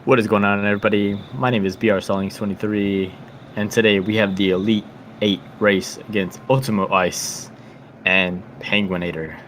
What is going on, everybody? My name is BR Stallings23, and today we have the Elite 8 race against Ultimoice and penguin8r.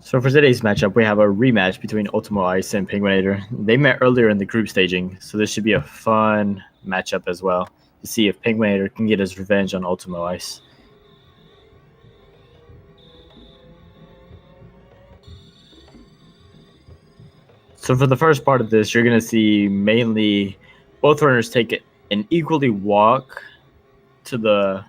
So for today's matchup, we have a rematch between Ultimoice and penguin8r. They met earlier in the group staging, so this should be a fun matchup as well to see if penguin8r can get his revenge on Ultimoice. So for the first part of this, you're going to see mainly both runners take an equally walk to the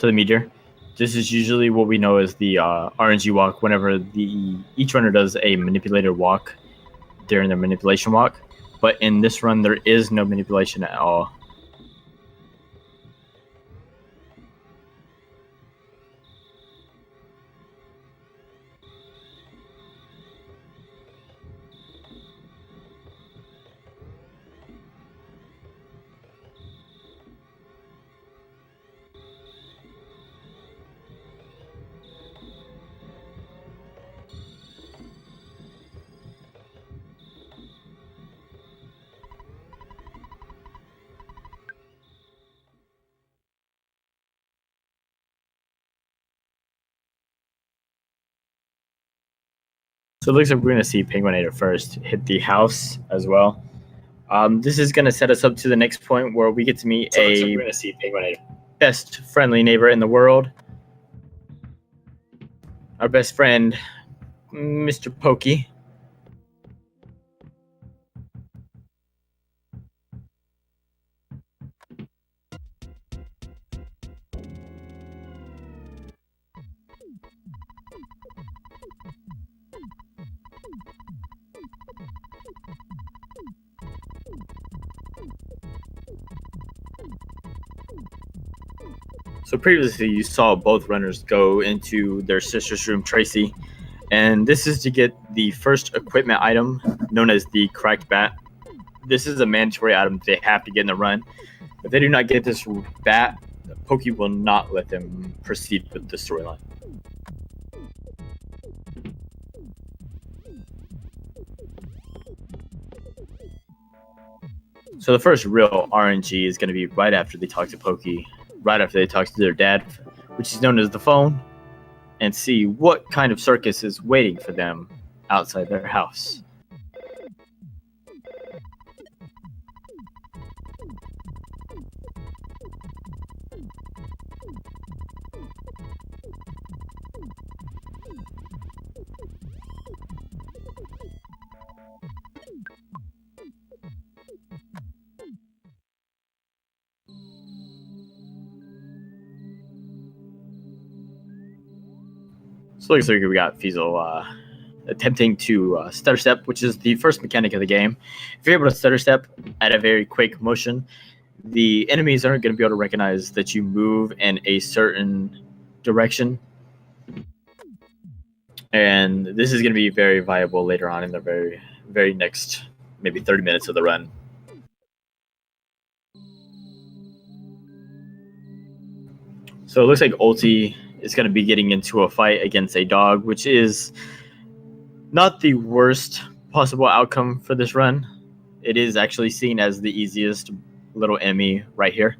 meteor. This is usually what we know as the RNG walk whenever each runner does a manipulator walk during their manipulation walk. But in this run, there is no manipulation at all. So it looks like we're going to see penguin8r first hit the house as well. This is going to set us up to the next point where we get to meet we're going to see penguin8r, best friendly neighbor in the world. Our best friend, Mr. Pokey. So previously you saw both runners go into their sister's room, Tracy, and this is to get the first equipment item known as the cracked bat. This is a mandatory item they have to get in the run. If they do not get this bat, Pokey will not let them proceed with the storyline. So the first real RNG is going to be right after they talk to Pokey, right after they talk to their dad, which is known as the phone, and see what kind of circus is waiting for them outside their house. So it looks like we got Fiesel attempting to stutter step, which is the first mechanic of the game. If you're able to stutter step at a very quick motion, the enemies aren't going to be able to recognize that you move in a certain direction. And this is going to be very viable later on in the very next maybe 30 minutes of the run. So it looks like Ulti is going to be getting into a fight against a dog, which is not the worst possible outcome for this run. It is actually seen as the easiest little enemy right here.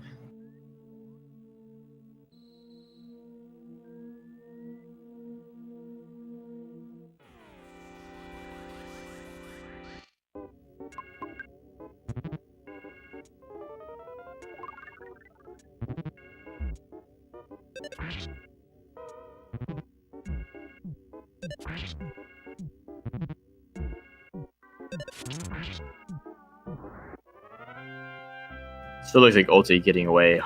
So it looks like Ulti getting away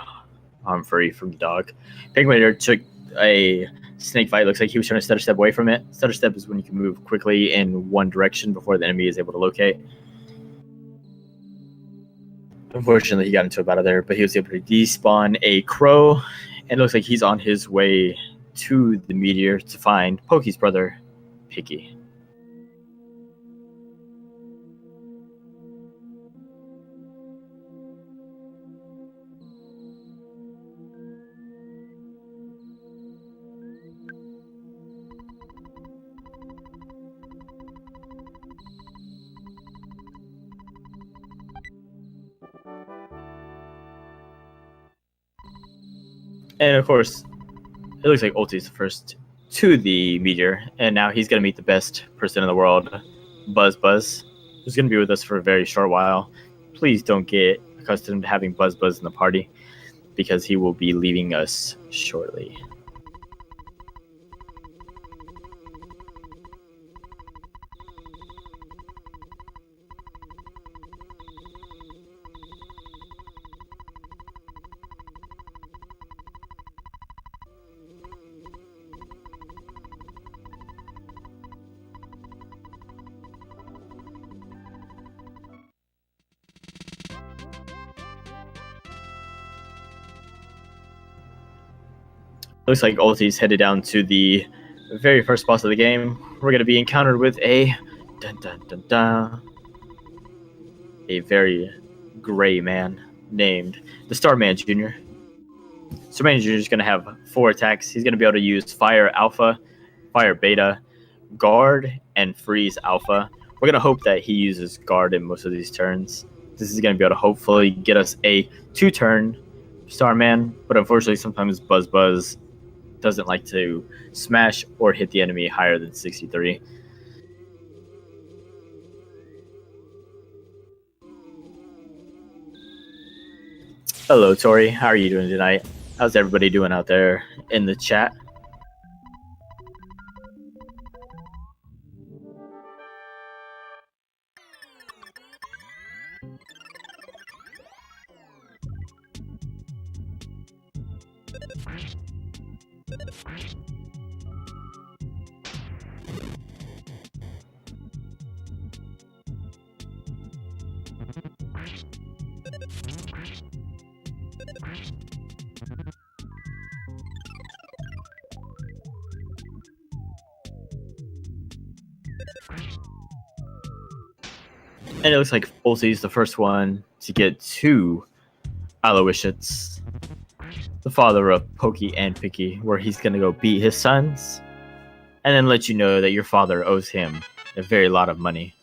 free from the dog. Penguin8r took a snake fight. Looks like he was trying to stutter step away from it. Stutter step is when you can move quickly in one direction before the enemy is able to locate. Unfortunately, he got into a battle there, but he was able to despawn a crow, and it looks like he's on his way to the meteor to find Pokey's brother, Picky. And of course, it looks like Ulti is the first to the meteor, and now he's going to meet the best person in the world, Buzz, who's going to be with us for a very short while. Please don't get accustomed to having Buzz in the party, because he will be leaving us shortly. Looks like Ulti's headed down to the very first boss of the game. We're going to be encountered with a a very gray man named the Starman Jr. Starman Jr. is going to have 4 attacks. He's going to be able to use Fire Alpha, Fire Beta, Guard, and Freeze Alpha. We're going to hope that he uses Guard in most of these turns. This is going to be able to hopefully get us a 2-turn Starman, but unfortunately sometimes Buzz doesn't like to smash or hit the enemy higher than 63. Hello, Tori. How are you doing tonight? How's everybody doing out there in the chat? And it looks like Ulti's the first one to get 2 Aloysius, the father of Pokey and Picky, where he's going to go beat his sons and then let you know that your father owes him a very lot of money.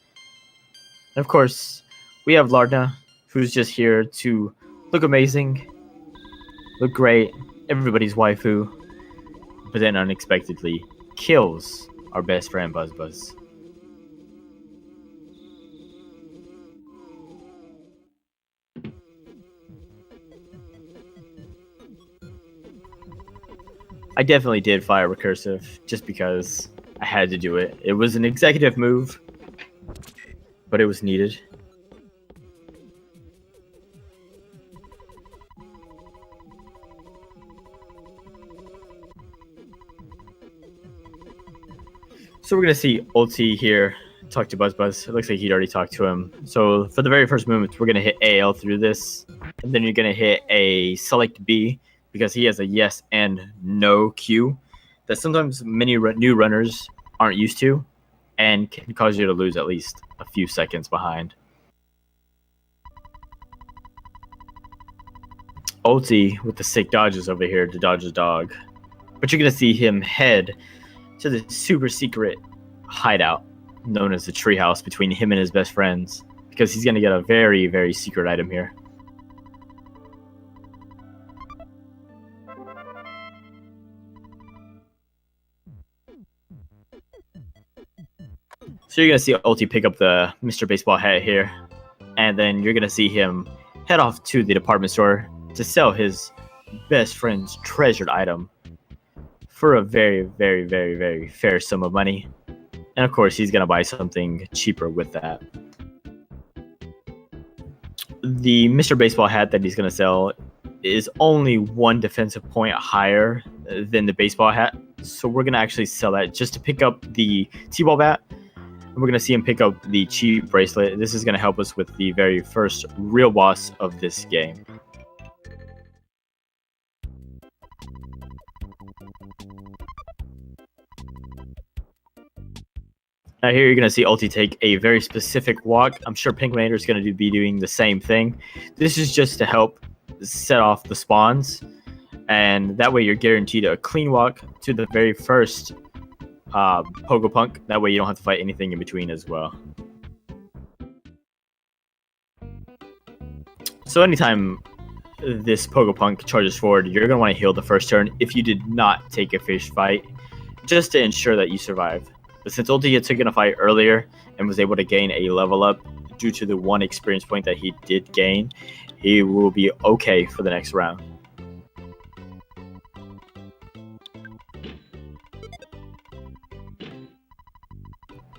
And of course, we have Lardna, who's just here to look amazing, look great, everybody's waifu, but then unexpectedly kills our best friend Buzz. I definitely did fire recursive just because I had to do it. It was an executive move, but it was needed. So we're going to see Ulti here talk to Buzz. It looks like he'd already talked to him. So for the very first movement, we're going to hit AL through this, and then you're going to hit a select B, because he has a yes and no Q that sometimes many new runners aren't used to and can cause you to lose at least a few seconds behind. Ulti with the sick dodges over here to dodge his dog. But you're going to see him head to the super secret hideout known as the treehouse between him and his best friends, because he's going to get a very, very secret item here. So you're going to see Ulti pick up the Mr. Baseball hat here, and then you're going to see him head off to the department store to sell his best friend's treasured item for a very, very, very, very fair sum of money. And of course, he's going to buy something cheaper with that. the Mr. Baseball hat that he's going to sell is only 1 defensive point higher than the baseball hat. So we're going to actually sell that just to pick up the T-ball bat. And we're going to see him pick up the cheap bracelet. This is going to help us with the very first real boss of this game. Now here you're going to see Ulti take a very specific walk. I'm sure penguin8r is going to be doing the same thing. This is just to help set off the spawns, and that way you're guaranteed a clean walk to the very first Pogopunk. That way you don't have to fight anything in between as well. So anytime this Pogopunk charges forward, you're going to want to heal the first turn if you did not take a fish fight, just to ensure that you survive. But since Ulti had taken a fight earlier and was able to gain a level up due to the 1 experience point that he did gain, he will be okay for the next round.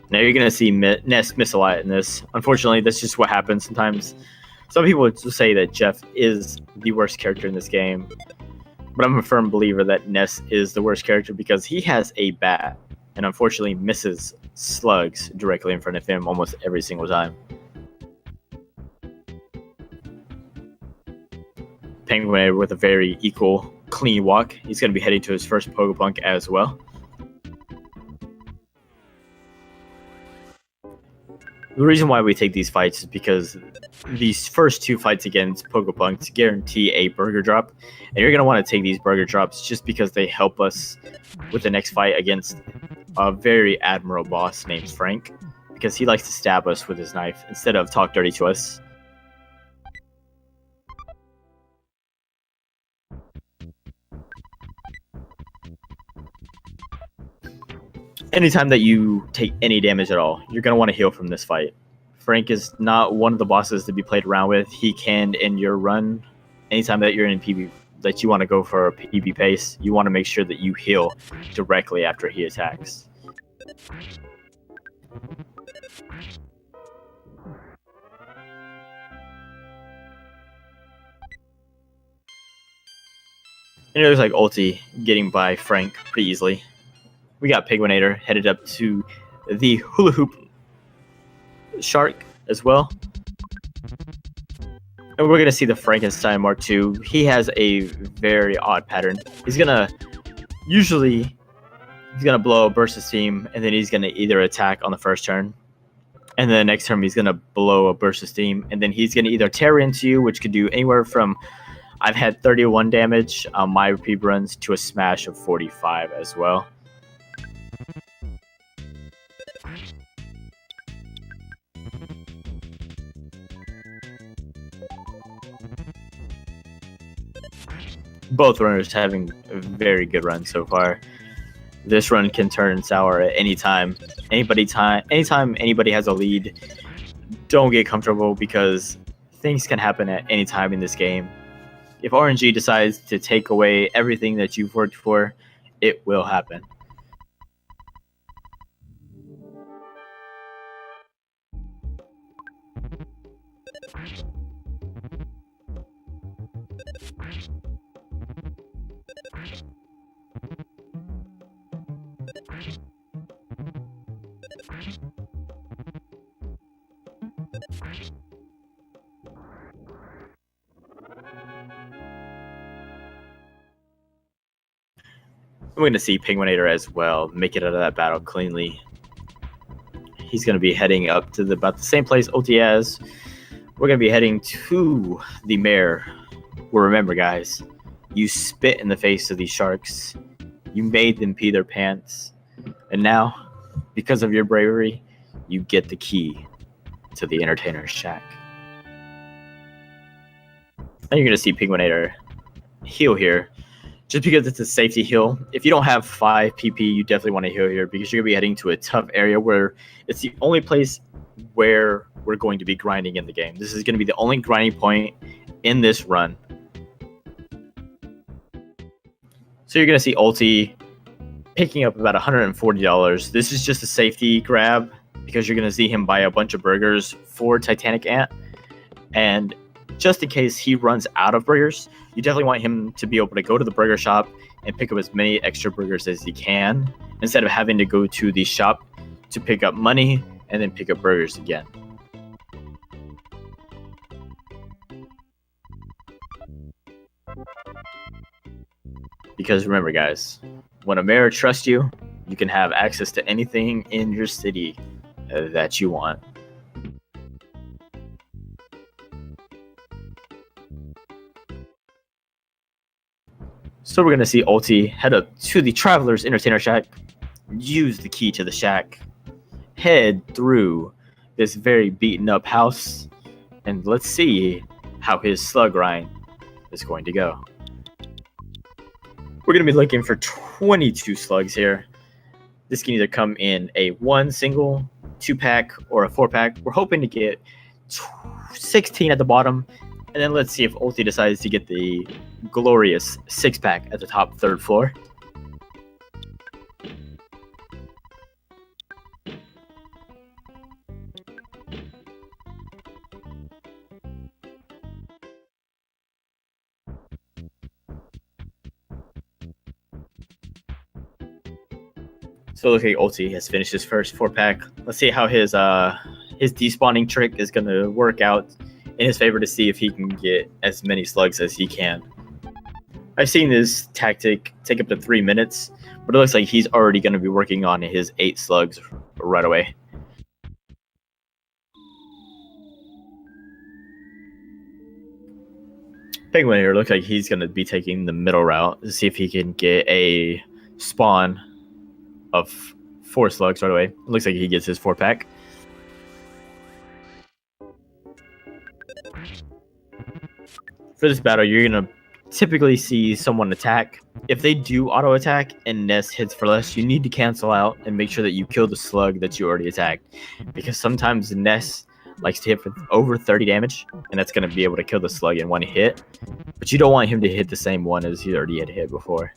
Now you're going to see Ness miss a lot in this. Unfortunately, that's just what happens sometimes. Some people would say that Jeff is the worst character in this game, but I'm a firm believer that Ness is the worst character because he has a bat and unfortunately misses slugs directly in front of him almost every single time. penguin8r with a very equal, clean walk. He's going to be heading to his first Pogopunk as well. The reason why we take these fights is because these first 2 fights against Pogopunks guarantee a burger drop. And you're going to want to take these burger drops just because they help us with the next fight against a very admirable boss named Frank. Because he likes to stab us with his knife instead of talk dirty to us. Anytime that you take any damage at all, you're going to want to heal from this fight. Frank is not one of the bosses to be played around with. He can end your run. Anytime that you're in PB, that you want to go for a PB pace, you want to make sure that you heal directly after he attacks. And it looks like Ulti getting by Frank pretty easily. We got penguin8r headed up to the hula hoop shark as well. And we're going to see the Frankenstein Mark II. He has a very odd pattern. He's going to blow a burst of steam, and then he's going to either attack on the first turn, and then the next turn he's going to blow a burst of steam, and then he's going to either tear into you, which could do anywhere from, I've had 31 damage on my repeat runs, to a smash of 45 as well. Both runners having a very good run so far. This run can turn sour at any time. Anytime anybody has a lead, don't get comfortable because things can happen at any time in this game. If RNG decides to take away everything that you've worked for, it will happen. I'm going to see penguin8r as well make it out of that battle cleanly. He's going to be heading up to about the same place Ulti has. We're going to be heading to the mayor. Well, remember, guys, you spit in the face of these sharks. You made them pee their pants. And now, because of your bravery, you get the key to the entertainer's shack. Now you're going to see penguin8r heal here. Just because it's a safety heal. If you don't have 5 PP, you definitely want to heal here because you're going to be heading to a tough area where it's the only place where we're going to be grinding in the game. This is going to be the only grinding point in this run. So you're going to see Ulti picking up about $140. This is just a safety grab because you're going to see him buy a bunch of burgers for Titanic Ant. And just in case he runs out of burgers, you definitely want him to be able to go to the burger shop and pick up as many extra burgers as he can, instead of having to go to the shop to pick up money and then pick up burgers again. Because remember, guys, when a mayor trusts you, you can have access to anything in your city that you want. So we're going to see Ulti head up to the Traveler's Entertainer Shack, use the key to the shack, head through this very beaten up house, and let's see how his slug grind is going to go. We're going to be looking for 22 slugs here. This can either come in a 1 single, 2-pack, or a 4-pack. We're hoping to get 16 at the bottom, and then let's see if Ulti decides to get the glorious 6-pack at the top 3rd floor. So looks like Ulti has finished his first 4-pack. Let's see how his despawning trick is going to work out in his favor to see if he can get as many slugs as he can. I've seen this tactic take up to 3 minutes, but it looks like he's already going to be working on his 8 slugs right away. Penguin8r looks like he's going to be taking the middle route to see if he can get a spawn of 4 slugs right away. It looks like he gets his 4-pack. For this battle, you're going to typically see someone attack. If they do auto attack and Ness hits for less, you need to cancel out and make sure that you kill the slug that you already attacked, because sometimes Ness likes to hit for over 30 damage, and that's going to be able to kill the slug in 1 hit, but you don't want him to hit the same one as he already had hit before.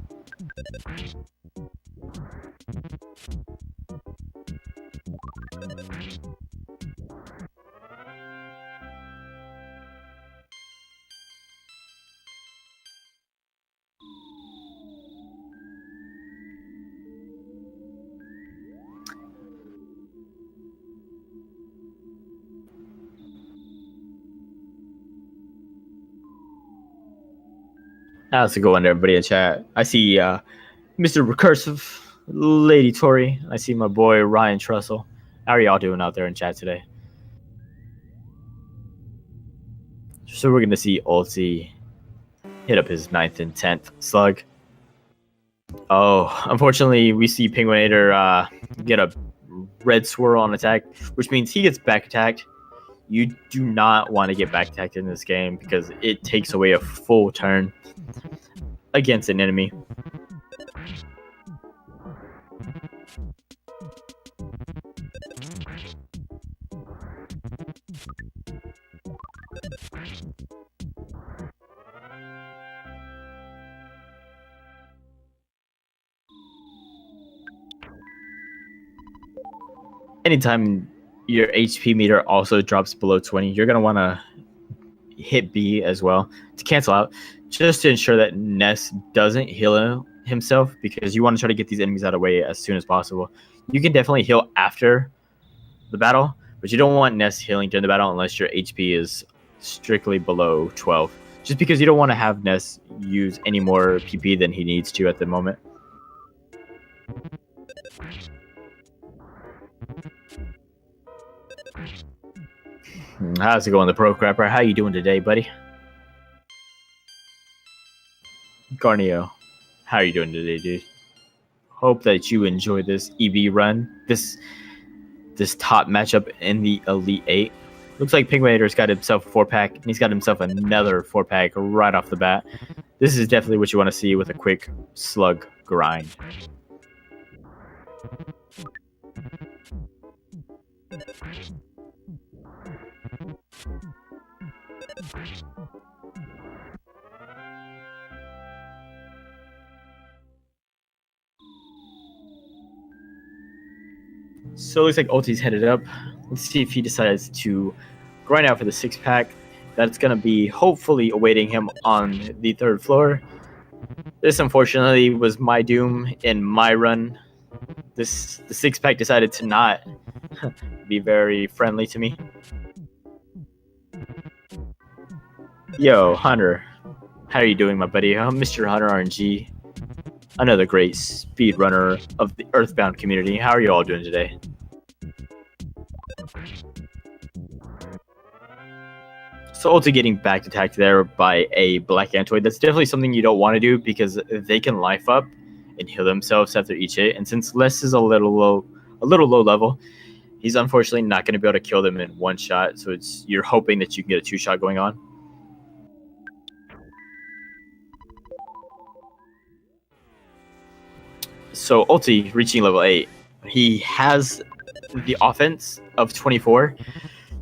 How's it going, everybody in chat? I see Mr. Recursive, Lady Tori. I see my boy Ryan Trussell. How are y'all doing out there in chat today? So we're going to see Ulti hit up his 9th and 10th slug. Oh, unfortunately, we see penguin8r get a red swirl on attack, which means he gets back attacked. You do not want to get back attacked in this game because it takes away a full turn against an enemy. Anytime your HP meter also drops below 20, you're going to want to hit B as well to cancel out, just to ensure that Ness doesn't heal himself, because you want to try to get these enemies out of the way as soon as possible. You can definitely heal after the battle, but you don't want Ness healing during the battle unless your HP is strictly below 12, just because you don't want to have Ness use any more PP than he needs to at the moment. How's it going, the Pro Crapper? How you doing today, buddy? Garnio, how are you doing today, dude? Hope that you enjoy this EB run, this top matchup in the Elite 8. Looks like penguin8r's got himself a 4-pack, and he's got himself another 4-pack right off the bat. This is definitely what you want to see with a quick slug grind. So it looks like Ulti's headed up. Let's see if he decides to grind out for the 6-pack. that's going to be hopefully awaiting him on the 3rd floor. This unfortunately was my doom in my run. The 6-pack decided to not be very friendly to me. Yo, Hunter. How are you doing, my buddy? I'm Mr. Hunter RNG, another great speedrunner of the Earthbound community. How are you all doing today? So also getting back attacked there by a black antoid, that's definitely something you don't want to do because they can life up and heal themselves after each hit. And since Les is a little low level, he's unfortunately not going to be able to kill them in one shot. So you're hoping that you can get a 2-shot going on. So Ulti reaching level 8, he has the offense of 24.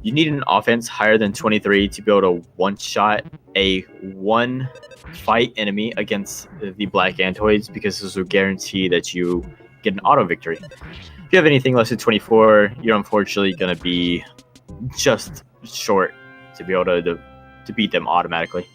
You need an offense higher than 23 to be able to one-shot a 1-fight enemy against the black antoids, because this will guarantee that you get an auto victory. If you have anything less than 24, you're unfortunately going to be just short to be able to beat them automatically.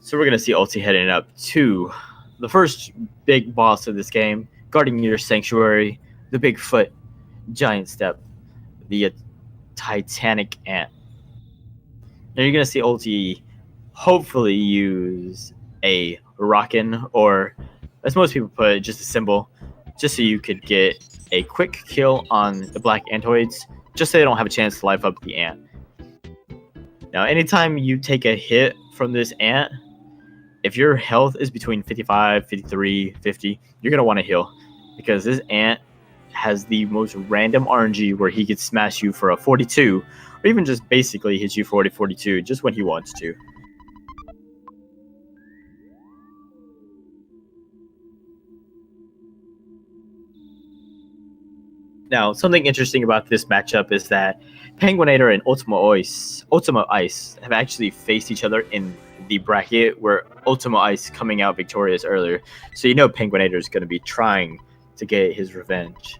So we're going to see Ulti heading up to the first big boss of this game, guarding your sanctuary, the Bigfoot giant step, the Titanic ant. Now you're going to see Ulti hopefully use a rockin', or as most people put it, just a symbol, just so you could get a quick kill on the black antoids, just so they don't have a chance to life up the ant. Now anytime you take a hit from this ant, if your health is between 55, 53, 50, you're going to want to heal, because this ant has the most random RNG where he could smash you for a 42, or even just basically hit you 40, 42 just when he wants to. Now, something interesting about this matchup is that penguin8r and Ultimoice have actually faced each other in the bracket, where Ultimoice coming out victorious earlier. So you know penguin8r is going to be trying to get his revenge.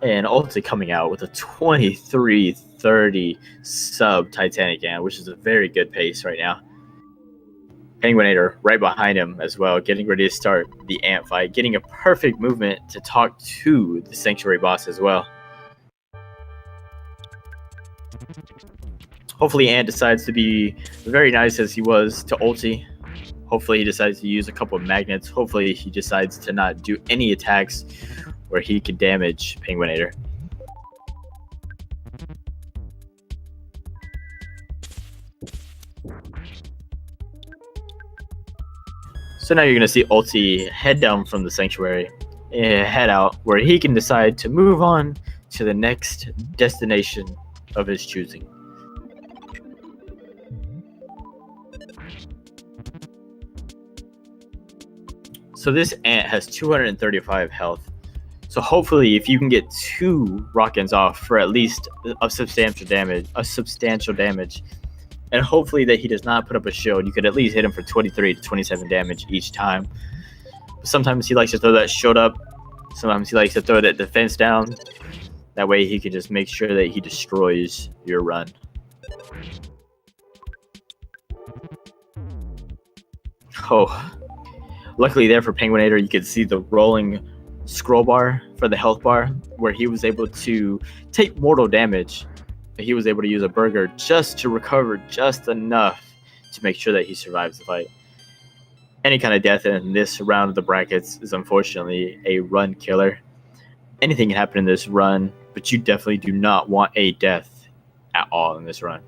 And Ulti coming out with a 23:30 sub Titanic ant, which is a very good pace right now. penguin8r right behind him as well, getting ready to start the ant fight, getting a perfect movement to talk to the sanctuary boss as well. Hopefully Ant decides to be very nice as he was to Ulti. Hopefully he decides to use a couple of magnets. Hopefully he decides to not do any attacks where he could damage penguin8r. So now you're going to see Ulti head down from the sanctuary, head out, where he can decide to move on to the next destination of his choosing. So this ant has 235 health. So hopefully if you can get 2 rock-ends off for at least a substantial damage, and hopefully that he does not put up a shield, you could at least hit him for 23 to 27 damage each time. But sometimes he likes to throw that shield up. Sometimes he likes to throw that defense down. That way he can just make sure that he destroys your run. Oh, luckily there for penguin8r, you could see the rolling scroll bar for the health bar, where he was able to take mortal damage, but he was able to use a burger just to recover just enough to make sure that he survives the fight. Any kind of death in this round of the brackets is unfortunately a run killer. Anything can happen in this run, but you definitely do not want a death at all in this run.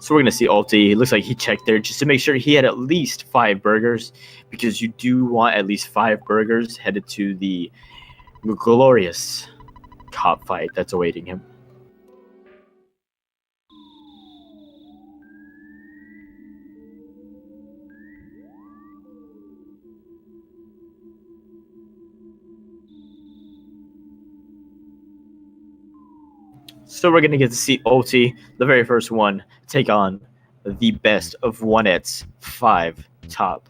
So we're going to see Ulti. It looks like he checked there just to make sure he had at least 5 burgers, because you do want at least 5 burgers headed to the glorious cop fight that's awaiting him. So we're going to get to see Ulti, the very first one, take on the best of 1-8's 5 top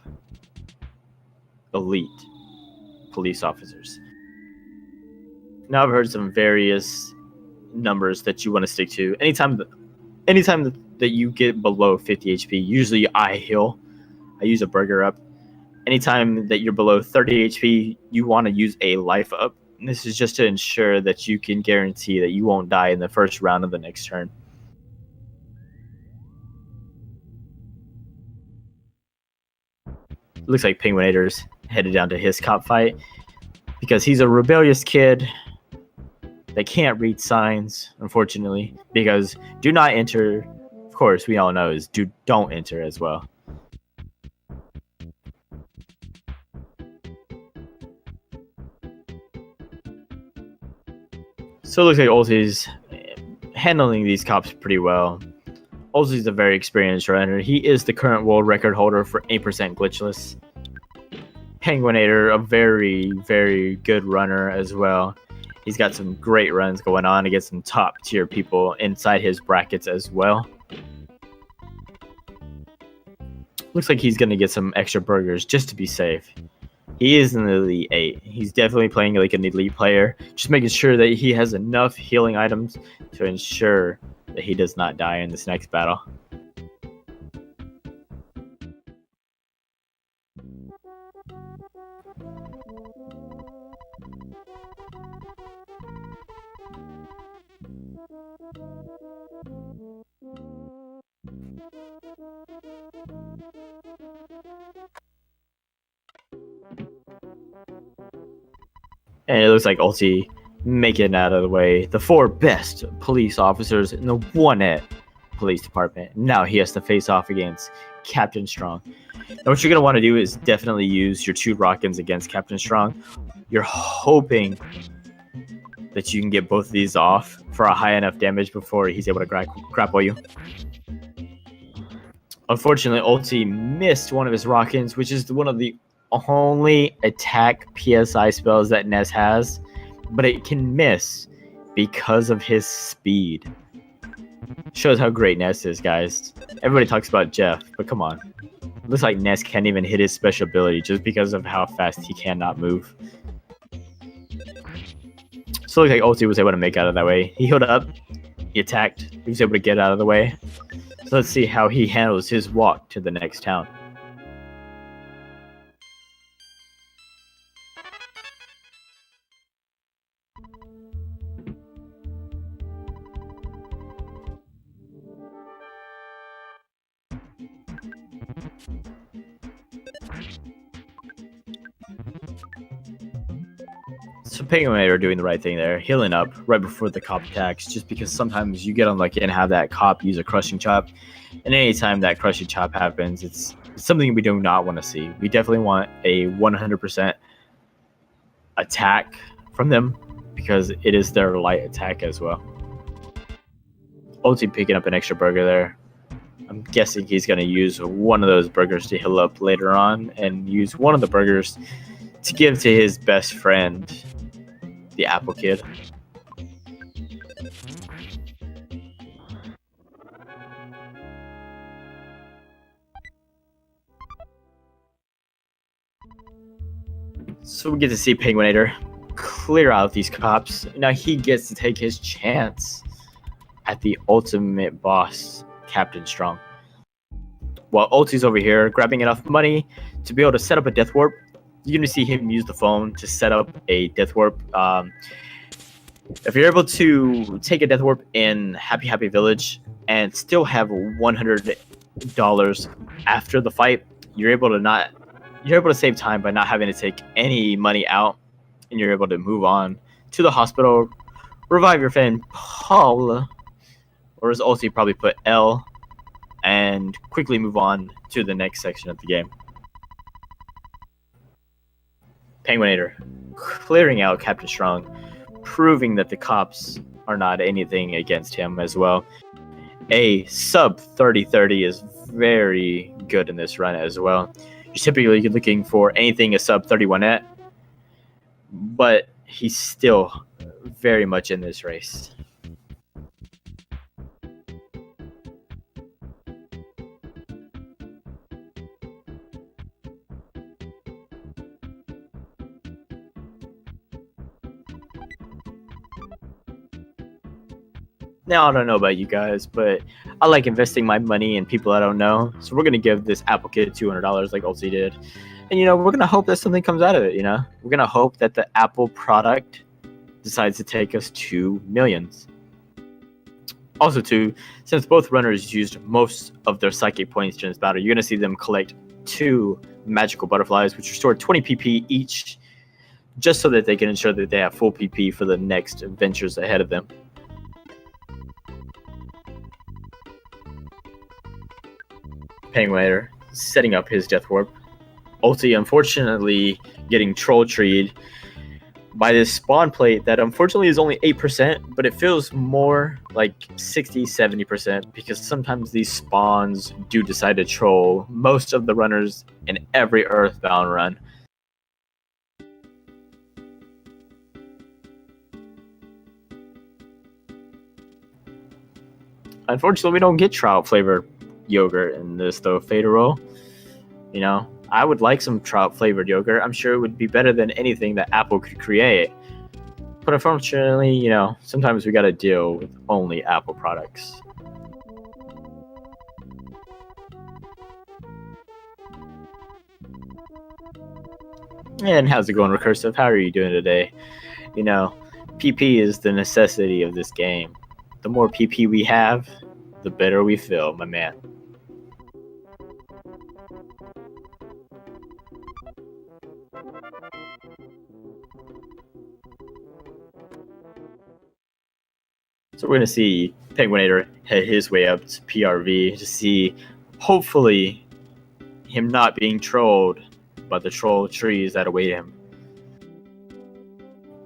elite police officers. Now I've heard some various numbers that you want to stick to. Anytime that you get below 50 HP, usually I heal. I use a burger up. Anytime that you're below 30 HP, you want to use a life up. And this is just to ensure that you can guarantee that you won't die in the first round of the next turn. Looks like penguin8r's headed down to his cop fight because he's a rebellious kid that can't read signs, unfortunately, because do not enter, of course, we all know is don't enter as well. So it looks like Ulti's handling these cops pretty well. Ulti's a very experienced runner. He is the current world record holder for 8% glitchless. penguin8r, a very, very good runner as well. He's got some great runs going on against some top tier people inside his brackets as well. Looks like he's going to get some extra burgers just to be safe. He is an Elite 8. He's definitely playing like an elite player, just making sure that he has enough healing items to ensure that he does not die in this next battle. And it looks like Ulti making it out of the way. The 4 best police officers in the 1-8 police department. Now he has to face off against Captain Strong. Now what you're going to want to do is definitely use your 2 Rockins against Captain Strong. You're hoping that you can get both of these off for a high enough damage before he's able to grapple you. Unfortunately, Ulti missed one of his Rockins, which is one of the only attack PSI spells that Ness has, but it can miss because of his speed. Shows how great Ness is, guys. Everybody talks about Jeff, but come on. Looks like Ness can't even hit his special ability just because of how fast he cannot move. So it looks like Ulti was able to make out of that way. He healed up, he attacked, he was able to get out of the way. So let's see how he handles his walk to the next town. So penguin8r are doing the right thing there, healing up right before the cop attacks, just because sometimes you get unlucky and have that cop use a crushing chop. And anytime that crushing chop happens, it's something we do not want to see. We definitely want a 100% attack from them because it is their light attack as well. Ulti picking up an extra burger there. I'm guessing he's going to use one of those burgers to heal up later on and use one of the burgers to give to his best friend, the Apple Kid. So we get to see penguin8r clear out these cops. Now he gets to take his chance at the ultimate boss, Captain Strong. While Ulti's over here grabbing enough money to be able to set up a death warp, you're going to see him use the phone to set up a death warp. If you're able to take a death warp in Happy Village and still have $100 after the fight, you're able to save time by not having to take any money out, and you're able to move on to the hospital, revive your friend Paul, or as Ulti probably put, L, and quickly move on to the next section of the game. penguin8r clearing out Captain Strong, proving that the cops are not anything against him as well. A sub 30-30 is very good in this run as well. You're typically looking for anything a sub 31 but he's still very much in this race. Now, I don't know about you guys, but I like investing my money in people I don't know. So we're going to give this Apple Kid $200 like Ulti did. And, we're going to hope that something comes out of it, We're going to hope that the Apple product decides to take us to millions. Also, too, since both runners used most of their psychic points during this battle, you're going to see them collect 2 magical butterflies, which restore 20 PP each, just so that they can ensure that they have full PP for the next adventures ahead of them. Penguin8r setting up his Death Warp. Ulti, unfortunately, getting troll treed by this spawn plate that unfortunately is only 8%, but it feels more like 60-70% because sometimes these spawns do decide to troll most of the runners in every Earthbound run. Unfortunately, we don't get trout flavored yogurt in this though, Faderoll. I would like some trout flavored yogurt. I'm sure it would be better than anything that Apple could create. But unfortunately, sometimes we gotta deal with only Apple products. And how's it going, Recursive? How are you doing today? PP is the necessity of this game. The more PP we have, the better we feel, my man. So we're going to see Penguin8r head his way up to PRV to see, hopefully, him not being trolled by the troll trees that await him.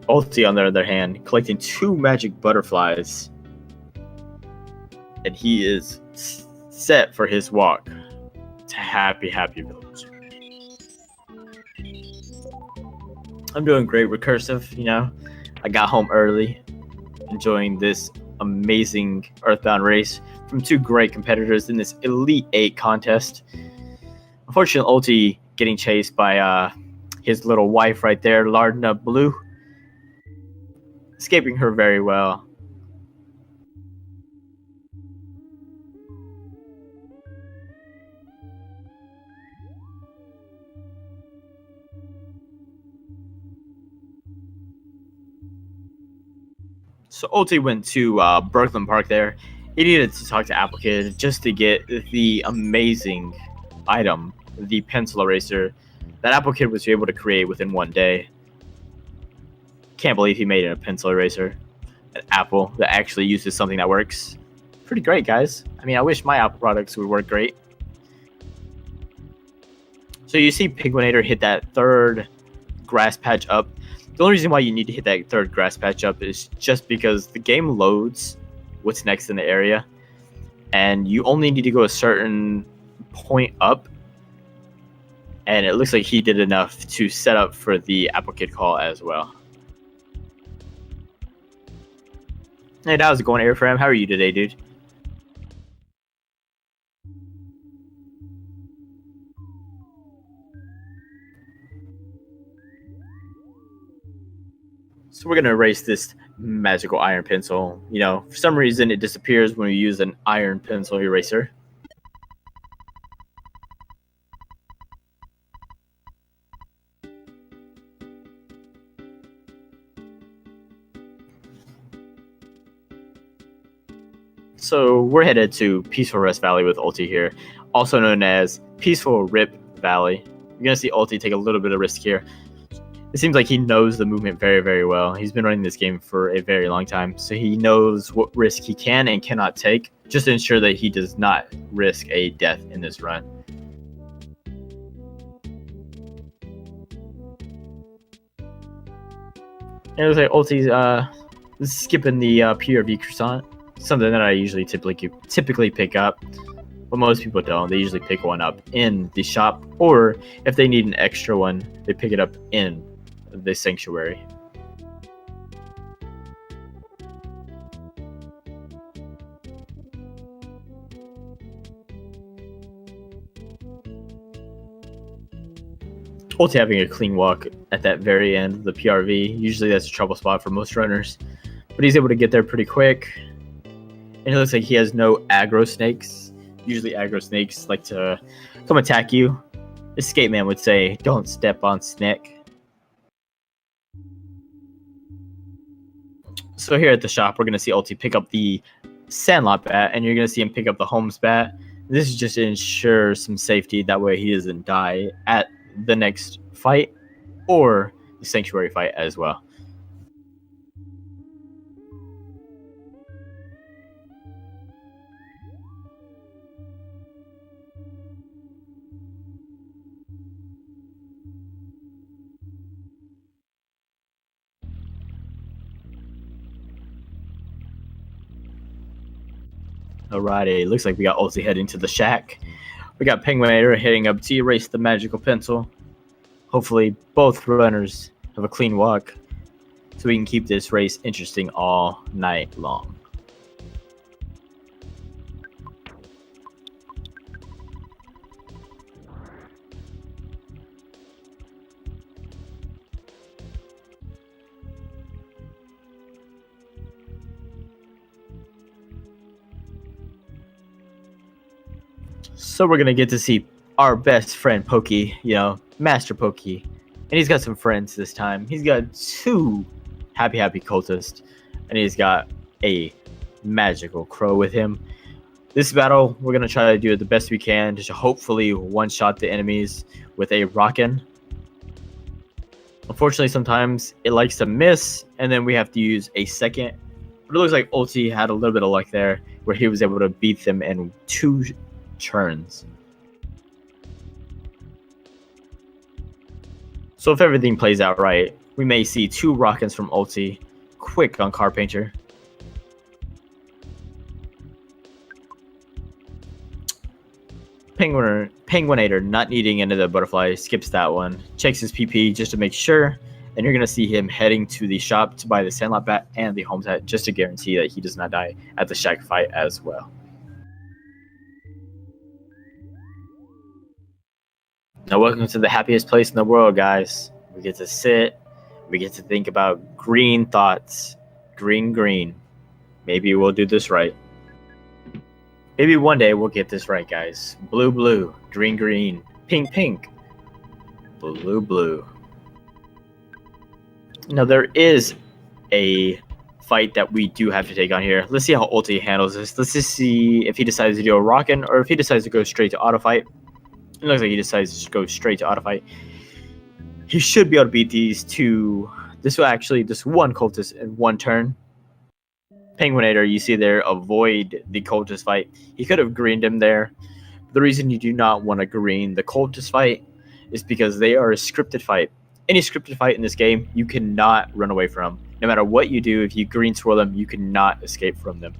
Ulti, on the other hand, collecting 2 magic butterflies, and he is set for his walk to Happy Village. I'm doing great, Recursive. I got home early, enjoying this amazing Earthbound race from 2 great competitors in this Elite 8 contest. Unfortunately, Ulti getting chased by his little wife right there, Lardna Blue, escaping her very well. So Ulti went to Brooklyn Park there. He needed to talk to Apple Kid just to get the amazing item, the pencil eraser, that Apple Kid was able to create within 1 day. Can't believe he made it a pencil eraser. An Apple that actually uses something that works. Pretty great, guys. I wish my Apple products would work great. So you see Penguin8r hit that 3rd grass patch up. The only reason why you need to hit that 3rd grass patch up is just because the game loads what's next in the area, and you only need to go a certain point up, and it looks like he did enough to set up for the Apple Kid call as well. Hey, how's it going, Airframe? How are you today, dude? So we're going to erase this magical iron pencil. For some reason it disappears when we use an iron pencil eraser. So we're headed to Peaceful Rest Valley with Ulti here, also known as Peaceful Rip Valley. You're going to see Ulti take a little bit of risk here. It seems like he knows the movement very, very well. He's been running this game for a very long time, so he knows what risk he can and cannot take, just to ensure that he does not risk a death in this run. And it looks like Ulti's skipping the PRV croissant, something that I usually typically pick up, but most people don't. They usually pick one up in the shop, or if they need an extra one, they pick it up in the sanctuary. Ulti having a clean walk at that very end of the PRV. Usually that's a trouble spot for most runners, but he's able to get there pretty quick. And it looks like he has no aggro snakes. Usually aggro snakes like to come attack you. Escape Man would say, don't step on snake. So here at the shop, we're going to see Ulti pick up the Sandlot bat, and you're going to see him pick up the Holmes bat. This is just to ensure some safety. That way he doesn't die at the next fight or the Sanctuary fight as well. Alrighty, looks like we got Ulti heading to the shack. We got penguin8r heading up to erase the magical pencil. Hopefully both runners have a clean walk so we can keep this race interesting all night long. So we're gonna get to see our best friend Pokey, Master Pokey. And he's got some friends this time. He's got 2 happy cultists, and he's got a magical crow with him. This battle, we're gonna try to do it the best we can to hopefully one-shot the enemies with a rockin'. Unfortunately, sometimes it likes to miss, and then we have to use a second. But it looks like Ulti had a little bit of luck there, where he was able to beat them in 2 turns. So if everything plays out right, we may see 2 rockets from Ulti quick on Carpenter. penguin8r not needing into the butterfly skips that one, checks his PP just to make sure, and you're going to see him heading to the shop to buy the Sandlot bat and the Holmes hat just to guarantee that he does not die at the shack fight as well. Now, welcome to the happiest place in the world, guys. We get to sit, we get to think about green thoughts. Green. Maybe we'll do this right. Maybe one day we'll get this right, guys. Blue, green, pink, blue. Now, there is a fight that we do have to take on here. Let's see how Ulti handles this. Let's just see if he decides to do a rockin' or if he decides to go straight to auto fight. It looks like he decides to go straight to auto fight. He should be able to beat these 2. This one cultist in 1 turn. penguin8r, you see there, avoid the cultist fight. He could have greened him there. The reason you do not want to green the cultist fight is because they are a scripted fight. Any scripted fight in this game, you cannot run away from. No matter what you do, if you green swirl them, you cannot escape from them.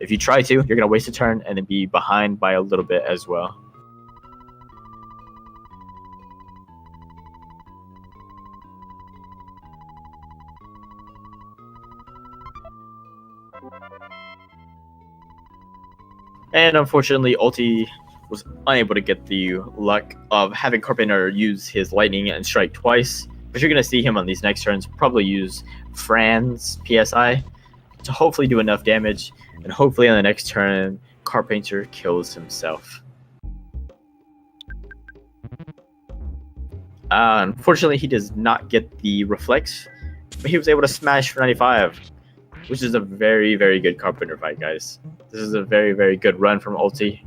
If you try to, you're going to waste a turn and then be behind by a little bit as well. And unfortunately, Ulti was unable to get the luck of having Carpenter use his lightning and strike twice. But you're going to see him on these next turns probably use Fran's PSI to hopefully do enough damage. And hopefully on the next turn, Carpenter kills himself. Unfortunately, he does not get the reflex, but he was able to smash for 95. Which is a very, very good Carpenter fight, guys. This is a very, very good run from Ulti.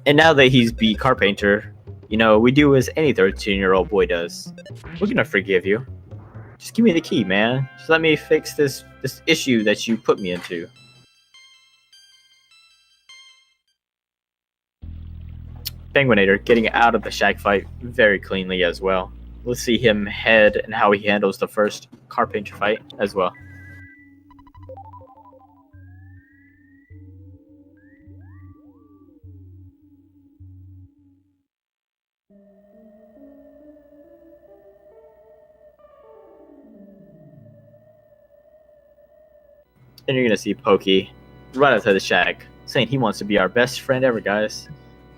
And now that he's beat Carpenter, we do as any 13-year-old boy does. We're gonna forgive you. Just give me the key, man. Just let me fix this issue that you put me into. penguin8r getting out of the shack fight very cleanly as well. Let's see him head and how he handles the first Carpenter fight as well. And you're going to see Pokey right outside the shack saying he wants to be our best friend ever, guys.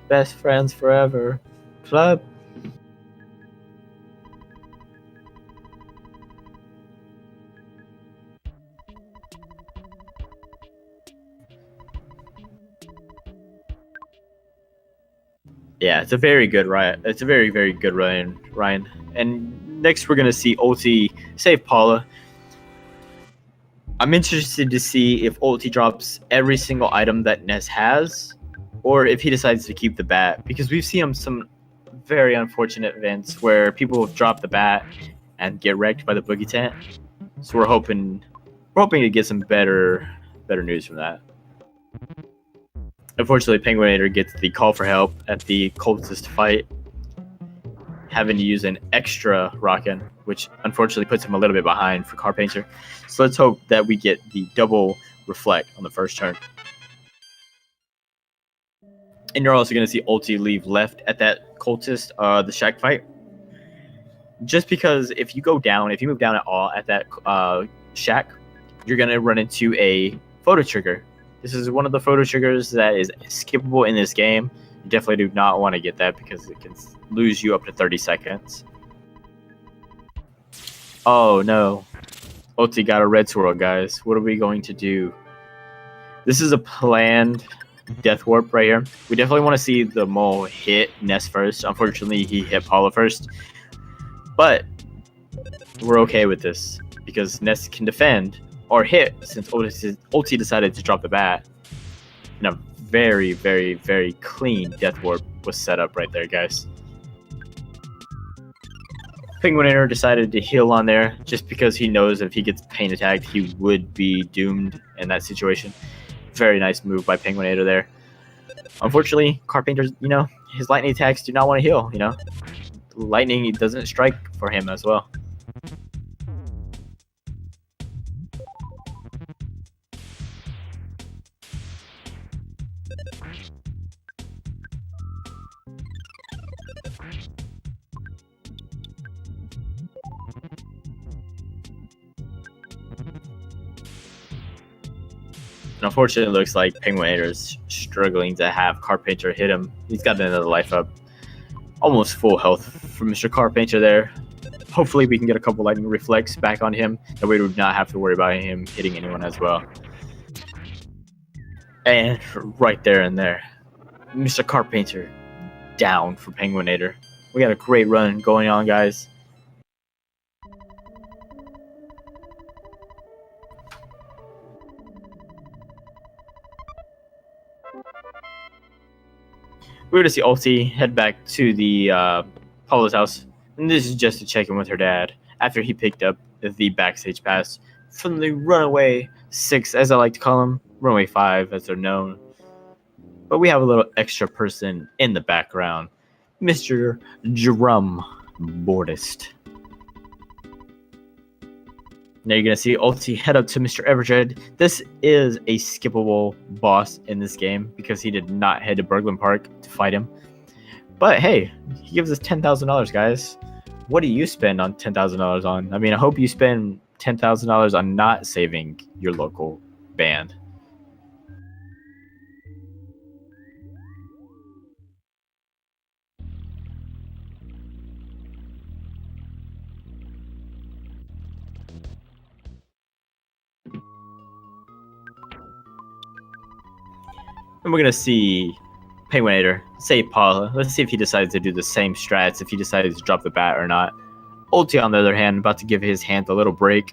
Best friends forever. Club. Yeah, it's a very good Ryan. It's a very, very good Ryan. And next we're gonna see Ulti save Paula. I'm interested to see if Ulti drops every single item that Ness has, or if he decides to keep the bat, because we've seen some very unfortunate events where people have dropped the bat and get wrecked by the boogie tent. So we're hoping to get some better news from that. Unfortunately, penguin8r gets the call for help at the cultist fight, having to use an extra rocket, which unfortunately puts him a little bit behind for Carpenter. So let's hope that we get the double reflect on the first turn. And you're also going to see Ulti leave left at that cultist, the shack fight. Just because if you move down at all at that shack, you're going to run into a photo trigger. This is one of the photo triggers that is skippable in this game. You definitely do not want to get that because it can lose you up to 30 seconds. Oh no. Ulti got a red swirl, guys. What are we going to do? This is a planned death warp right here. We definitely want to see the mole hit Ness first. Unfortunately, he hit Paula first. But we're okay with this because Ness can defend or hit since Ulti decided to drop the bat. And a very, very, very clean death warp was set up right there, guys. penguin8r decided to heal on there just because he knows if he gets pain attacked, he would be doomed in that situation. Very nice move by penguin8r there. Unfortunately, Carpenter's, his lightning attacks do not want to heal, Lightning doesn't strike for him as well. Unfortunately, it looks like penguin8r is struggling to have Carpenter hit him. He's got another life up. Almost full health from Mr. Carpenter there. Hopefully we can get a couple lightning reflects back on him, and we do not have to worry about him hitting anyone as well. And right there and there, Mr. Carpenter down for penguin8r. We got a great run going on, guys. We're going to see Ulti head back to the Paula's house. And this is just to check in with her dad after he picked up the backstage pass from the Runaway 6, as I like to call them. Runaway 5, as they're known. But we have a little extra person in the background. Mr. Drum Boardist. Now you're going to see Ulti head up to Mr. Everdread. This is a skippable boss in this game because he did not head to Berglund Park to fight him. But hey, he gives us $10,000, guys. What do you spend on $10,000 on? I mean, I hope you spend $10,000 on not saving your local band. And we're going to see penguin8r save Paula. Let's see if he decides to do the same strats, if he decides to drop the bat or not. Ulti, on the other hand, about to give his hand a little break.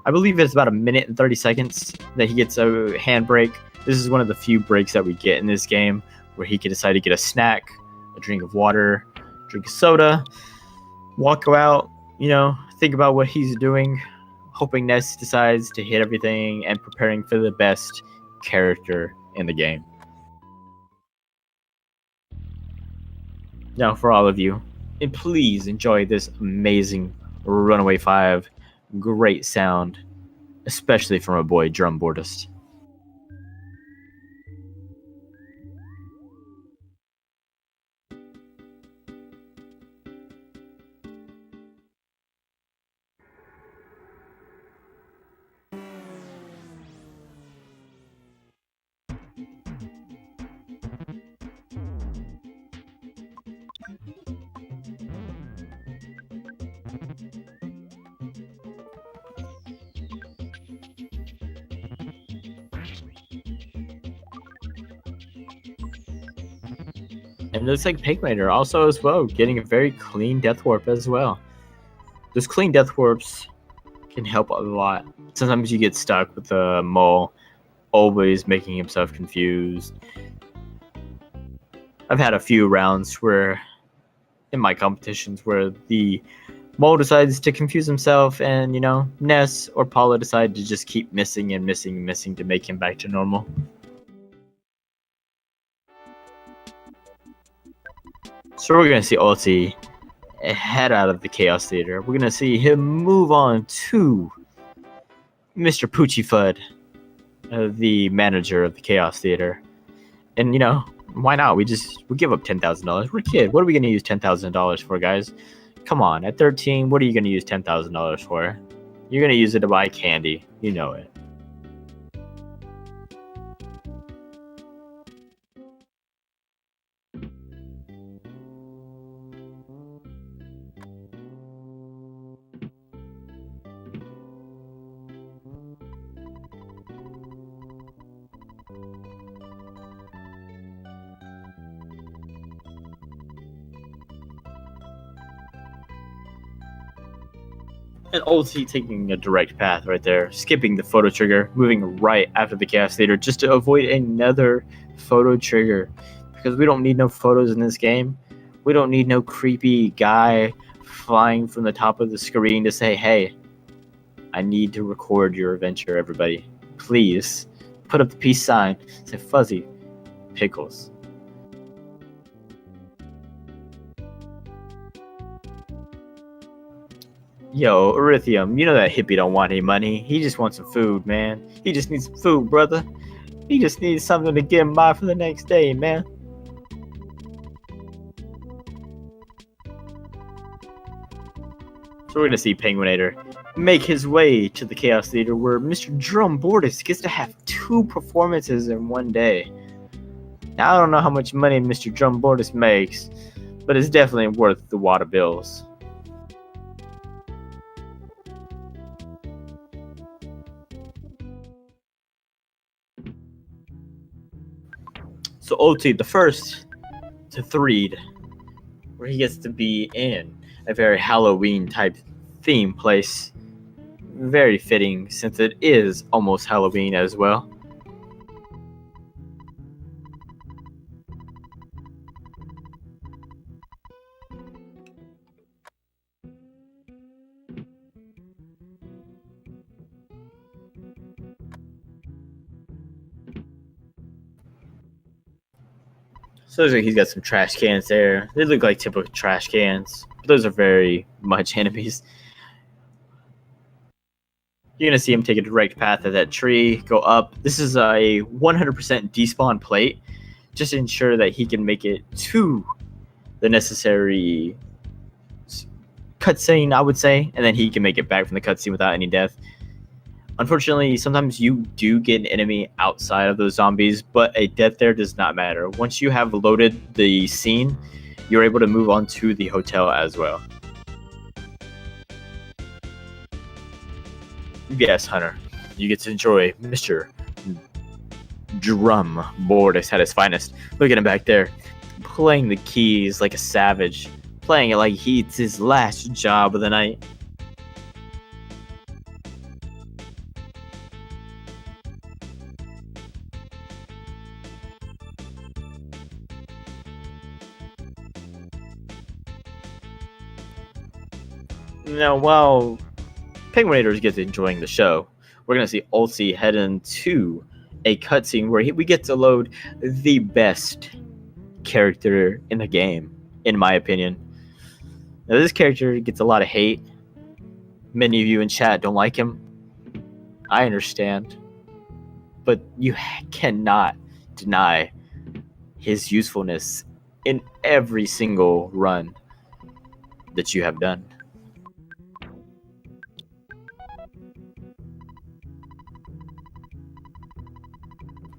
I believe it's about 1 minute and 30 seconds that he gets a hand break. This is one of the few breaks that we get in this game where he can decide to get a snack, a drink of water, drink of soda, walk out, think about what he's doing, hoping Ness decides to hit everything and preparing for the best character in the game. Now, for all of you, and please enjoy this amazing Runaway 5. Great sound, especially from a boy, Drum Boardist. And it looks like penguin8r also as well, getting a very clean death warp as well. Those clean death warps can help a lot. Sometimes you get stuck with the mole always making himself confused. I've had a few rounds where, in my competitions, where the mole decides to confuse himself, and Ness or Paula decide to just keep missing and missing and missing to make him back to normal. So we're gonna see Ulti head out of the Chaos Theater. We're gonna see him move on to Mr. Poochie Fudd, the manager of the Chaos Theater. And why not? We give up $10,000. We're a kid. What are we gonna use $10,000 for, guys? Come on, at 13, what are you gonna use $10,000 for? You're gonna use it to buy candy. You know it. And Ulti taking a direct path right there, skipping the photo trigger, moving right after the Chaos Theater just to avoid another photo trigger. Because we don't need no photos in this game. We don't need no creepy guy flying from the top of the screen to say, hey, I need to record your adventure, everybody. Please, put up the peace sign. Say Fuzzy Pickles. Yo, Erythium, you know that hippie don't want any money. He just wants some food, man. He just needs some food, brother. He just needs something to get him by for the next day, man. So we're going to see penguin8r make his way to the Chaos Theater, where Mr. Drumbordis gets to have 2 performances in one day. Now, I don't know how much money Mr. Drumbordis makes, but it's definitely worth the water bills. So Ulti, the first to Threed, where he gets to be in a very Halloween type theme place. Very fitting, since it is almost Halloween as well. So looks like he's got some trash cans there. They look like typical trash cans, but those are very much enemies. You're going to see him take a direct path at that tree, go up. This is a 100% despawn plate, just to ensure that he can make it to the necessary cutscene, I would say, and then he can make it back from the cutscene without any death. Unfortunately, sometimes you do get an enemy outside of those zombies, but a death there does not matter. Once you have loaded the scene, you're able to move on to the hotel as well. Yes, Hunter, you get to enjoy Mr. Drumbordis at his finest. Look at him back there, playing the keys like a savage, playing it like it's his last job of the night. Now, while penguin8r gets enjoying the show, we're going to see Ulti head into a cutscene where we get to load the best character in the game, in my opinion. Now, this character gets a lot of hate. Many of you in chat don't like him. I understand. But you cannot deny his usefulness in every single run that you have done.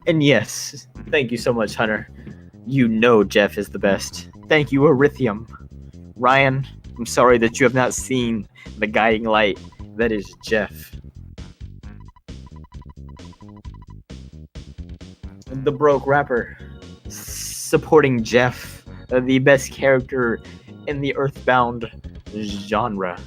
And yes, thank you so much, Hunter. You know Jeff is the best. Thank you, Erythium. Ryan, I'm sorry that you have not seen the guiding light that is Jeff. The broke rapper supporting Jeff the best character in the Earthbound genre.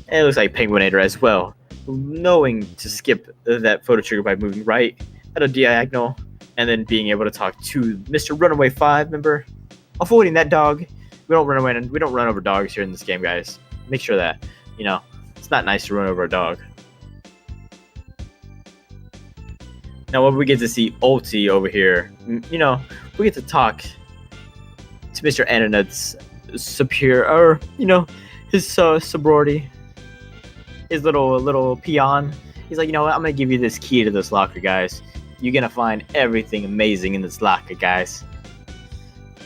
And it looks like penguin8r as well, knowing to skip that photo trigger by moving right at a diagonal, and then being able to talk to Mr. Runaway 5, remember? Avoiding that dog. We don't run away and we don't run over dogs here in this game, guys. Make sure that, it's not nice to run over a dog. Now, when we get to see Ulti over here, we get to talk to Mr. Ananut's superior, or, his sorority, his little peon. He's like, you know what, I'm going to give you this key to this locker, guys. You're going to find everything amazing in this locker, guys.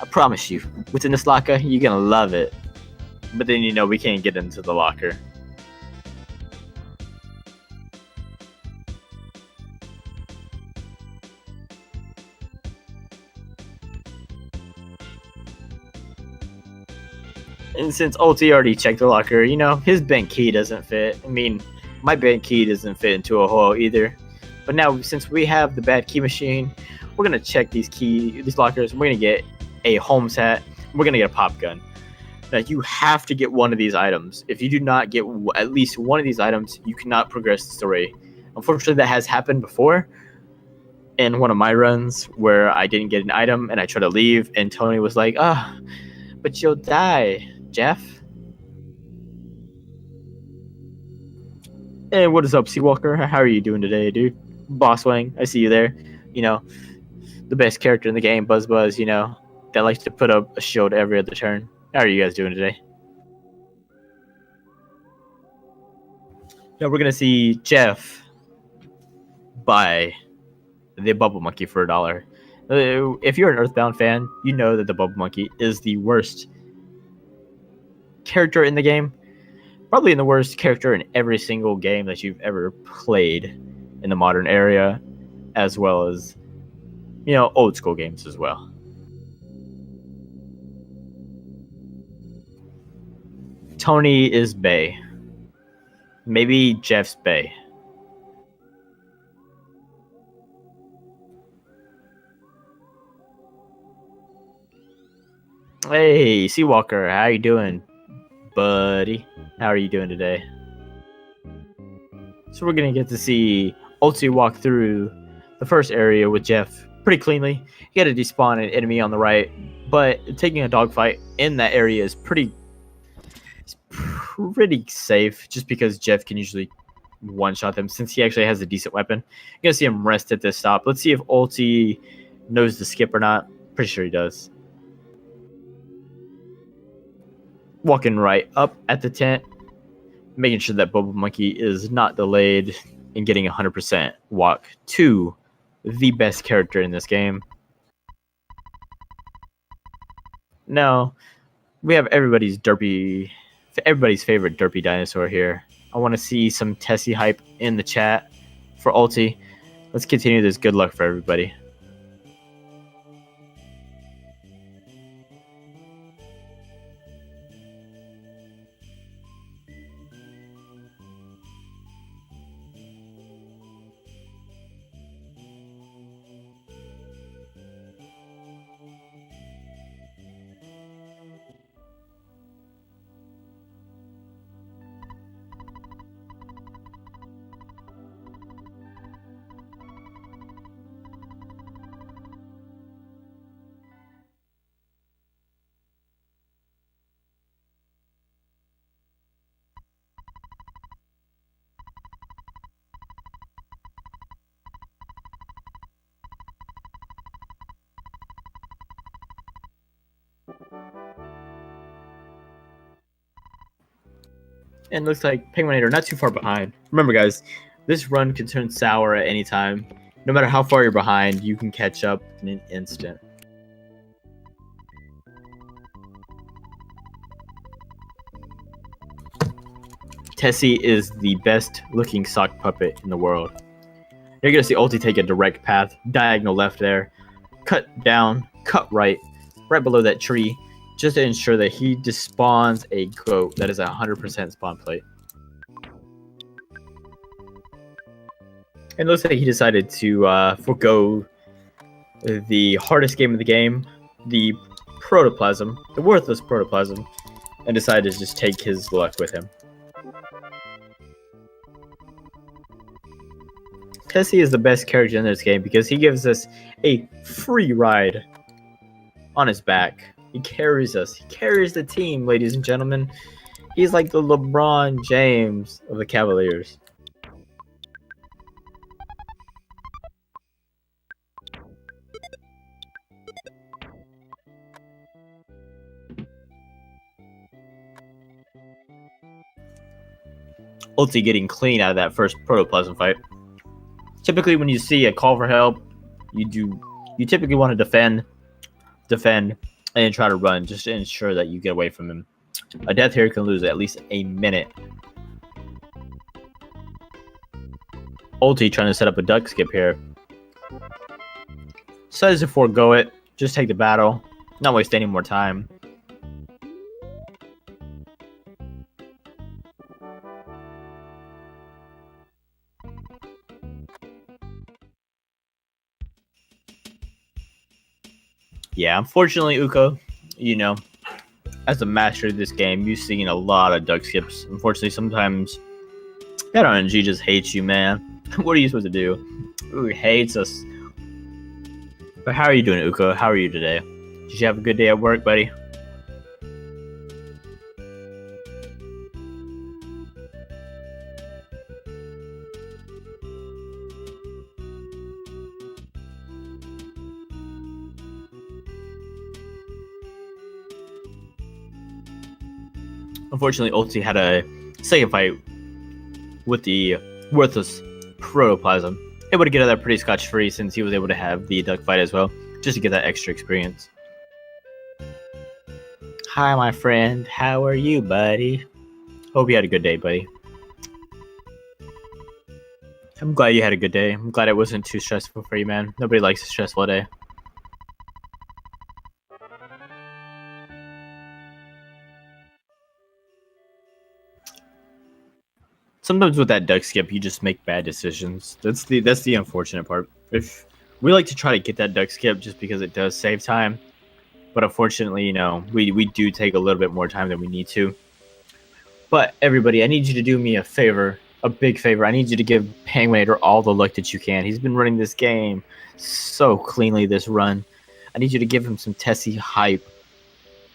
I promise you, within this locker, you're going to love it. But then, we can't get into the locker. And since Ulti already checked the locker, his bent key doesn't fit. I mean, my bent key doesn't fit into a hole either. But now, since we have the bad key machine, we're going to check these lockers. We're going to get a Holmes hat. We're going to get a pop gun. Now, you have to get one of these items. If you do not get at least one of these items, you cannot progress the story. Unfortunately, that has happened before in one of my runs where I didn't get an item and I tried to leave, and Tony was like, but you'll die, Jeff. Hey, what is up, Seawalker? How are you doing today, dude? Boss Wang, I see you there. The best character in the game, Buzz, that likes to put up a shield every other turn. How are you guys doing today? Now we're gonna see Jeff buy the Bubble Monkey for $1. If you're an Earthbound fan, you know that the Bubble Monkey is the worst character in the game. Probably the worst character in every single game that you've ever played in the modern era, as well as, old school games as well. Tony is Bay. Maybe Jeff's Bay. Hey, Seawalker, how you doing, buddy? How are you doing today? So we're gonna get to see Ulti walk through the first area with Jeff pretty cleanly. He had to despawn an enemy on the right, but taking a dogfight in that area is pretty safe, just because Jeff can usually one-shot them since he actually has a decent weapon. You're gonna see him rest at this stop. Let's see if Ulti knows the skip or not. Pretty sure he does. Walking right up at the tent, making sure that Bubble Monkey is not delayed, and getting 100% walk to the best character in this game. Now, we have everybody's favorite derpy dinosaur here. I want to see some Tessie hype in the chat for Ulti. Let's continue this. Good luck for everybody. And looks like penguin8r not too far behind. Remember, guys, this run can turn sour at any time. No matter how far you're behind, you can catch up in an instant. Tessie is the best looking sock puppet in the world. You're going to see Ulti take a direct path, diagonal left there, cut down, cut right below that tree, just to ensure that he despawns a goat that is a 100% spawn plate. And it looks like he decided to forego the hardest game of the game, the protoplasm, the worthless protoplasm, and decided to just take his luck with him. Tessie is the best character in this game because he gives us a free ride on his back. He carries us. He carries the team, ladies and gentlemen. He's like the LeBron James of the Cavaliers. Ulti getting clean out of that first protoplasm fight. Typically, when you see a call for help, you typically want to defend, and try to run just to ensure that you get away from him. A death here can lose at least a minute. Ulti trying to set up a duck skip here. Decides to forego it, just take the battle, not waste any more time. Yeah, unfortunately, Uko, as a master of this game, you've seen a lot of duck skips. Unfortunately, sometimes that RNG just hates you, man. What are you supposed to do? Ooh, he hates us. But how are you doing, Uko? How are you today? Did you have a good day at work, buddy? Unfortunately, Ulti had a second fight with the worthless protoplasm. Able to get out of there pretty scotch-free since he was able to have the duck fight as well, just to get that extra experience. Hi, my friend. How are you, buddy? Hope you had a good day, buddy. I'm glad you had a good day. I'm glad it wasn't too stressful for you, man. Nobody likes a stressful day. Sometimes with that duck skip, you just make bad decisions. That's the unfortunate part. If we like to try to get that duck skip just because it does save time, but unfortunately, we do take a little bit more time than we need to. But everybody, I need you to do me a favor, a big favor. I need you to give penguin8r all the luck that you can. He's been running this game so cleanly this run. I need you to give him some Tessie hype.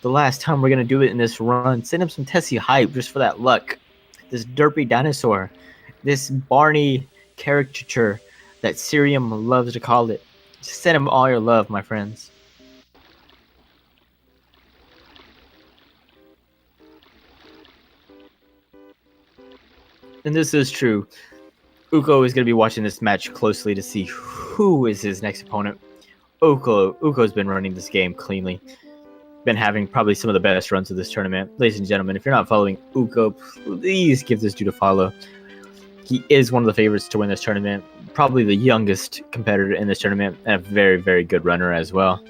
The last time we're gonna do it in this run, send him some Tessie hype just for that luck. This derpy dinosaur, this Barney caricature that Sirium loves to call it. Just send him all your love, my friends. And this is true. Uko is going to be watching this match closely to see who is his next opponent. Uko's been running this game cleanly. Been having probably some of the best runs of this tournament. Ladies and gentlemen, if you're not following Uko, please give this dude a follow. He is one of the favorites to win this tournament. Probably the youngest competitor in this tournament, and a very, very good runner as well.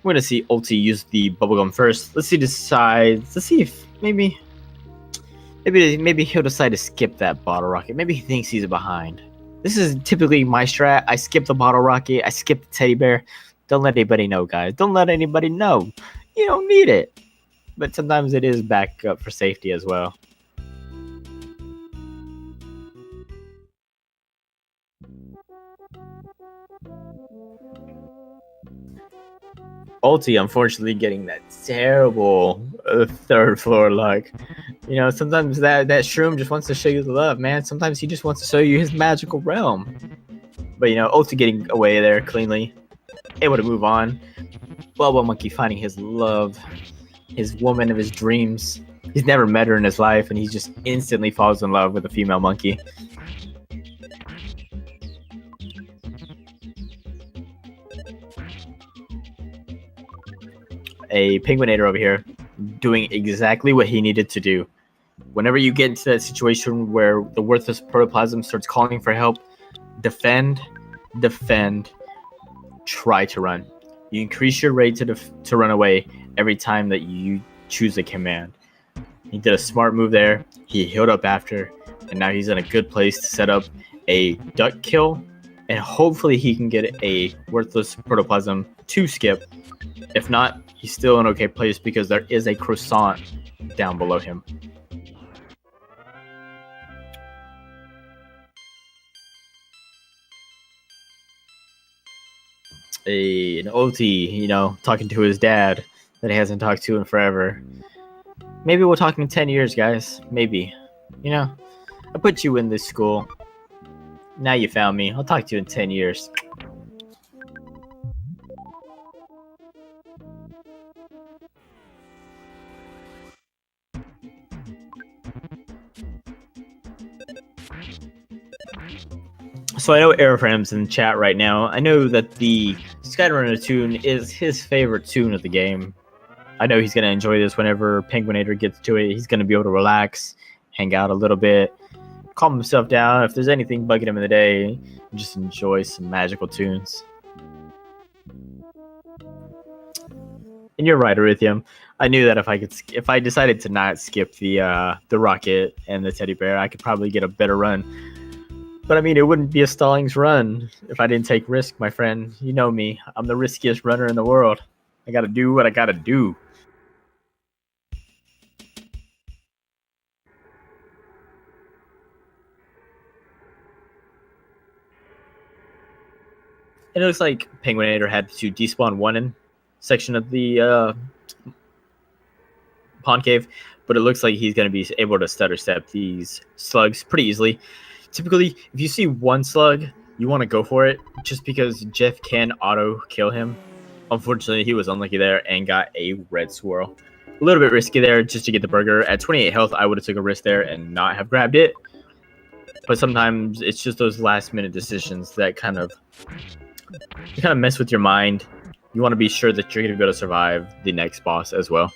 We're gonna see Ulti use the bubblegum first. Let's see if maybe he'll decide to skip that bottle rocket. Maybe he thinks he's behind. This is typically my strat. I skip the bottle rocket. I skip the teddy bear. Don't let anybody know, guys. Don't let anybody know. You don't need it. But sometimes it is back up for safety as well. Ulti, unfortunately, getting that terrible third floor luck. Sometimes that shroom just wants to show you the love, man. Sometimes he just wants to show you his magical realm. But, Ulti getting away there cleanly. Able to move on. Bubble Monkey finding his love. His woman of his dreams. He's never met her in his life, and he just instantly falls in love with a female monkey. A penguin8r over here doing exactly what he needed to do. Whenever you get into that situation where the worthless protoplasm starts calling for help, defend, try to run. You increase your rate to run away every time that you choose a command. He did a smart move there. He healed up after, and now he's in a good place to set up a duck kill, and hopefully he can get a worthless protoplasm to skip. If not, he's still in an okay place because there is a croissant down below him. An OT, talking to his dad that he hasn't talked to in forever. Maybe we'll talk in 10 years, guys. Maybe. I put you in this school. Now you found me. I'll talk to you in 10 years. So I know Airfram's in the chat right now. I know that the Skyrunner tune is his favorite tune of the game. I know he's going to enjoy this whenever penguin8r gets to it. He's going to be able to relax, hang out a little bit, calm himself down. If there's anything bugging him in the day, just enjoy some magical tunes. And you're right, Arithium. I knew that if I decided to not skip the rocket and the teddy bear, I could probably get a better run. But I mean, it wouldn't be a Stallings run if I didn't take risk, my friend. You know me. I'm the riskiest runner in the world. I gotta do what I gotta do. And it looks like penguin8r had to despawn one in section of the pond cave, but it looks like he's going to be able to stutter step these slugs pretty easily. Typically, if you see one slug, you want to go for it just because Jeff can auto kill him. Unfortunately, he was unlucky there and got a red swirl. A little bit risky there just to get the burger. At 28 health, I would have took a risk there and not have grabbed it. But sometimes it's just those last minute decisions that kind of mess with your mind. You want to be sure that you're going to be able to survive the next boss as well.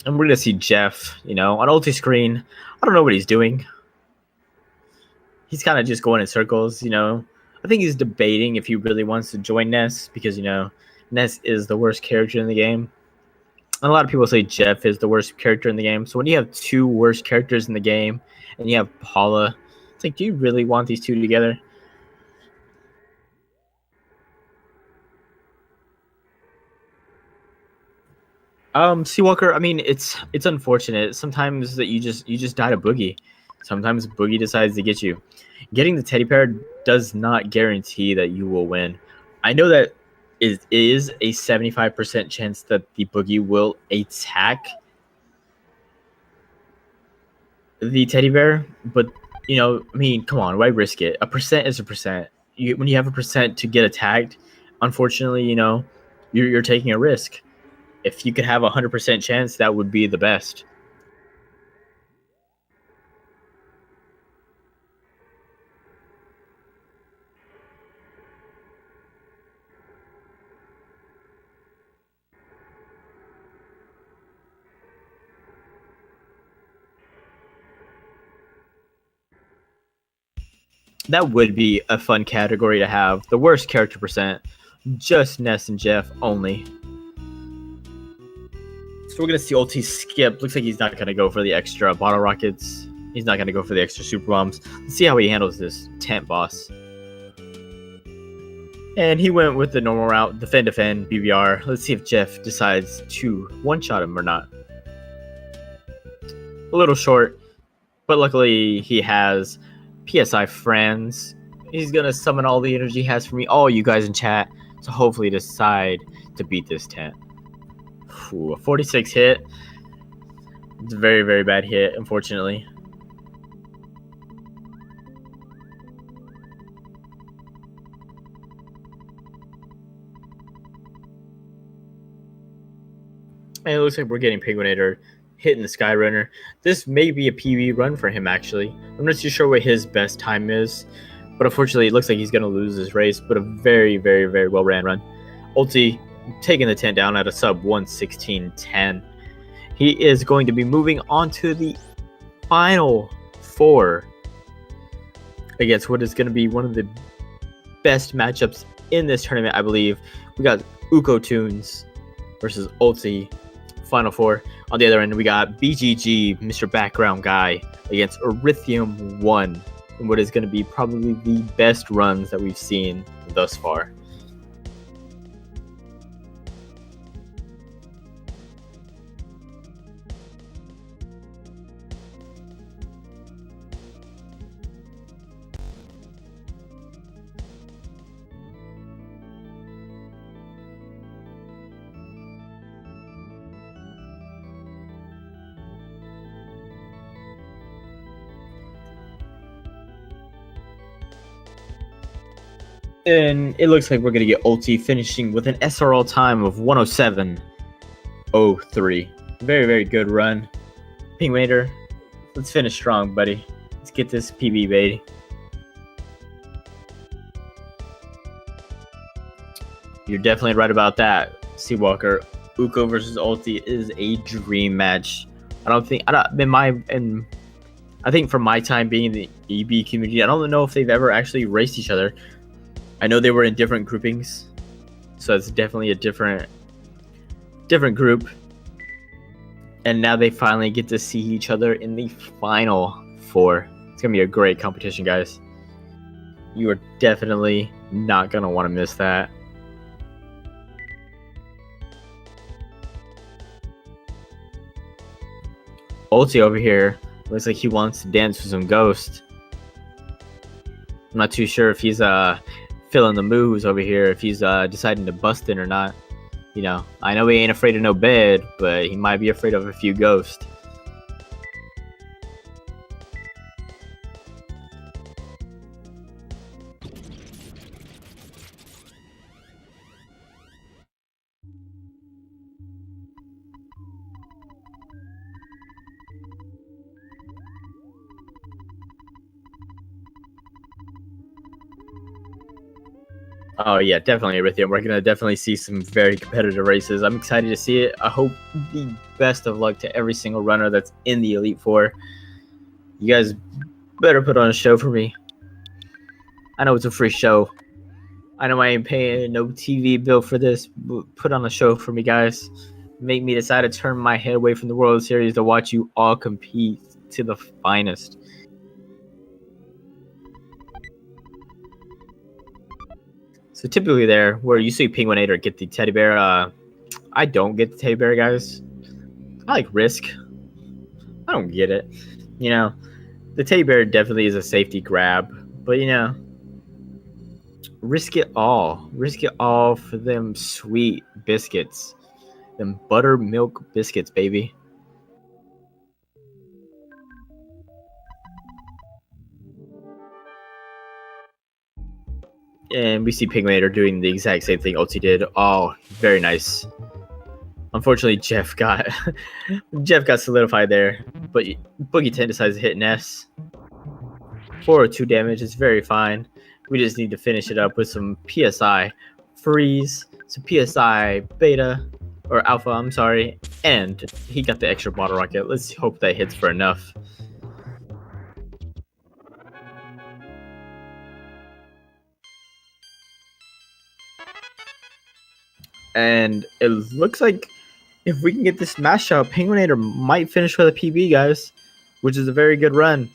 And we're going to see Jeff, on ulti screen. I don't know what he's doing. He's kind of just going in circles, I think he's debating if he really wants to join Ness because, Ness is the worst character in the game. And a lot of people say Jeff is the worst character in the game. So when you have two worst characters in the game and you have Paula, it's like, do you really want these two together? Seawalker, I mean, it's unfortunate. Sometimes that you just die to Boogie. Sometimes Boogie decides to get you. Getting the teddy bear does not guarantee that you will win. I know that it is a 75% chance that the Boogie will attack the teddy bear, but I mean, come on, why risk it? A percent is a percent. When you have a percent to get attacked, unfortunately, you're taking a risk. If you could have 100% chance, that would be the best. That would be a fun category to have. The worst character percent, just Ness and Jeff only. So we're going to see ulti skip. Looks like he's not going to go for the extra bottle rockets. He's not going to go for the extra super bombs. Let's see how he handles this tent boss. And he went with the normal route, defend, BBR. Let's see if Jeff decides to one-shot him or not. A little short, but luckily he has PSI friends. He's going to summon all the energy he has for me, all you guys in chat, to hopefully decide to beat this tent. Ooh, a 46 hit. It's a very, very bad hit, unfortunately. And it looks like we're getting penguin8r hitting the Skyrunner. This may be a PB run for him, actually. I'm not too sure what his best time is, But unfortunately, it looks like he's going to lose this race, but a very, very, very well-ran run. Ulti taking the 10 down at a sub 1:16.10. He is going to be moving on to the final 4 against what is going to be one of the best matchups in this tournament, I believe. We got Uko Tunes versus Ulti, final 4. On the other end, we got BGG, Mr. Background Guy, against Erythium 1, in what is going to be probably the best runs that we've seen thus far. And it looks like we're going to get Ulti finishing with an SRL time of 107.03. Very, very good run. penguin8r, let's finish strong, buddy. Let's get this PB, baby. You're definitely right about that, Seawalker. Uko versus Ulti is a dream match. I think from my time being in the EB community, I don't know if they've ever actually raced each other. I know they were in different groupings, so it's definitely a different group. And now they finally get to see each other in the final 4. It's gonna be a great competition, guys. You are definitely not gonna want to miss that. Ulti over here looks like he wants to dance with some Ghost. I'm not too sure if he's feeling the moves over here, if he's deciding to bust in or not. You know, I know he ain't afraid of no bed, but he might be afraid of a few ghosts. Oh yeah, definitely Erythium. We're gonna definitely see some very competitive races. I'm excited to see it. I hope the best of luck to every single runner that's in the Elite Four. You guys better put on a show for me. I know it's a free show. I know I ain't paying no TV bill for this. But put on a show for me, guys. Make me decide to turn my head away from the World Series to watch you all compete to the finest. So typically there, where you see penguin8r get the teddy bear, I don't get the teddy bear, guys. I like Risk. I don't get it. You know, the teddy bear definitely is a safety grab, but you know, risk it all. Risk it all for them sweet biscuits. Them buttermilk biscuits, baby. And we see penguin8r doing the exact same thing Ulti did. Oh, very nice. Unfortunately, Jeff got solidified there, but Boogie 10 decides to hit an S. 402 damage is very fine. We just need to finish it up with some PSI freeze, some PSI beta, or alpha, I'm sorry, and he got the extra bottle rocket. Let's hope that hits for enough. And it looks like if we can get this mashup, penguin8r might finish with a PB, guys, which is a very good run.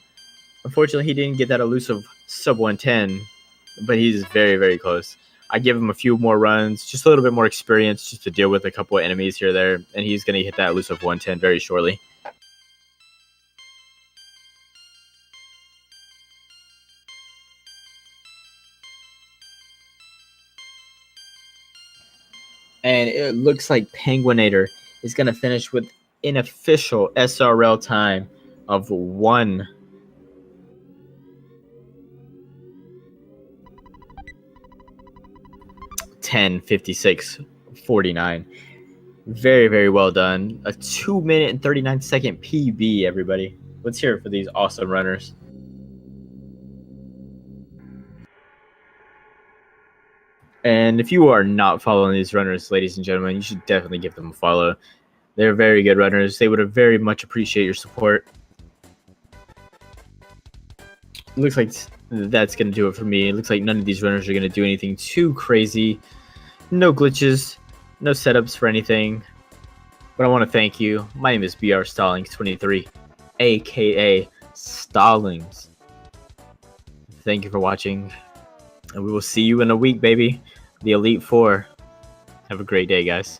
Unfortunately, he didn't get that elusive sub 110, but he's very, very close. I give him a few more runs, just a little bit more experience, just to deal with a couple of enemies here or there, and he's going to hit that elusive 110 very shortly. And it looks like penguin8r is going to finish with an official SRL time of 1:10:56:49. Very, very well done. A 2-minute and 39-second PB, everybody. Let's hear it for these awesome runners. And if you are not following these runners, ladies and gentlemen, you should definitely give them a follow. They're very good runners. They would very much appreciate your support. Looks like that's going to do it for me. It looks like none of these runners are going to do anything too crazy. No glitches, no setups for anything. But I want to thank you. My name is BR Stallings23, aka Stallings. Thank you for watching, and we will see you in a week, baby. The Elite Four. Have a great day, guys.